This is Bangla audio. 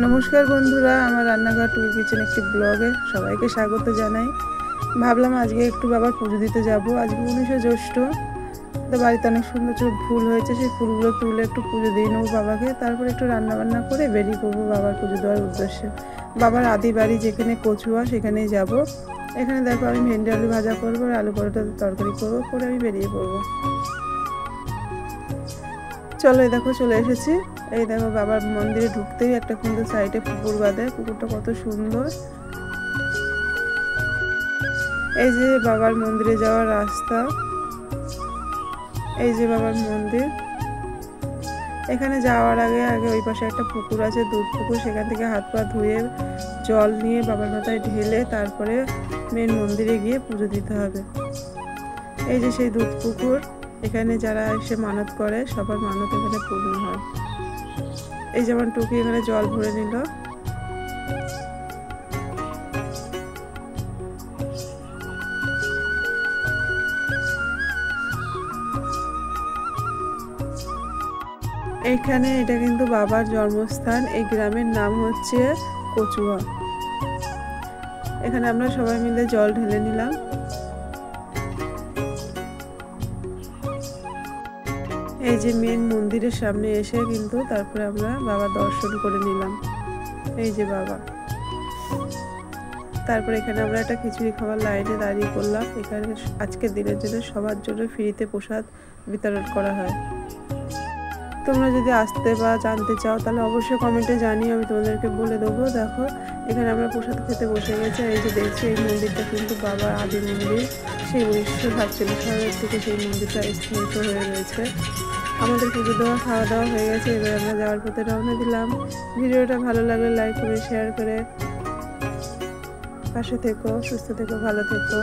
নমস্কার বন্ধুরা, আমার রান্নাঘর টুকু কিচেন একটি ব্লগে সবাইকে স্বাগত জানাই। ভাবলাম আজকে একটু বাবার পুজো দিতে যাব। আজকে 19শে জ্যৈষ্ঠ, তো বাড়িতে অনেক সুন্দর ছোট ফুল হয়েছে, সেই ফুলগুলো তুলে একটু পুজো দিয়ে নেবো বাবাকে। তারপর একটু রান্নাবান্না করে বেরিয়ে পড়বো বাবার পুজো দেওয়ার উদ্দেশ্যে। বাবার আদি বাড়ি যেখানে কচুয়া, সেখানেই যাব। এখানে দেখো আমি ভেন্ডি আলু ভাজা করবো আর আলু পরোটা তরকারি করবো, করে আমি বেরিয়ে পড়বো। চলো, এই দেখো চলে এসেছি। এই দেখো বাবার মন্দিরে ঢুকতেই একটা সুন্দর সাইডে পুকুর বাঁধে, পুকুরটা কত সুন্দর। এই যে বাবার মন্দিরে যাওয়ার রাস্তা, এই যে বাবার মন্দির। এখানে যাওয়ার আগে আগে ওই পাশে একটা পুকুর আছে, দুধ পুকুর। সেখান থেকে হাত পা ধুয়ে জল নিয়ে বাবার মাথায় ঢেলে তারপরে মেন মন্দিরে গিয়ে পুজো দিতে হবে। এই যে সেই দুধ পুকুর, এখানে যারা এসে মানত করে সবার মানত এখানে পূর্ণ হয়। এই যেমন টুকি এখানে জল ভরে নিল। এইখানে এটা কিন্তু বাবার জন্মস্থান। এই গ্রামের নাম হচ্ছে কচুয়া। এখানে আমরা সবাই মিলে জল ঢেলে নিলাম। এই যে মেন মন্দিরের সামনে এসে কিন্তু তারপরে আমরা বাবা দর্শন করে নিলাম। এই যে বাবা। তারপরে এখানে আমরা একটা খিচুড়ি খাওয়ার লাইনে দাঁড়িয়ে করলাম। এখানে আজকের দিনের জন্য সবার জন্য ফ্রিতে প্রসাদ বিতরণ করা হয়। তোমরা যদি আসতে বা জানতে চাও তাহলে অবশ্যই কমেন্টে জানিয়ে আমি তোমাদেরকে বলে দেবো। দেখো এখানে আমরা প্রসাদ খেতে বসে গেছি। এই যে দেখছি এই মন্দিরটা কিন্তু বাবার আদি মন্দির। সেই 1947 সালের থেকে সেই মন্দিরটা স্থাপিত হয়ে রয়েছে। আমাদের পুজো দেওয়া খাওয়া দাওয়া হয়ে গেছে, এবার আমরা যাওয়ার পথে রওনা দিলাম। ভিডিওটা ভালো লাগলে লাইক করে শেয়ার করে পাশে থেকো, সুস্থ থেকো, ভালো থেকো।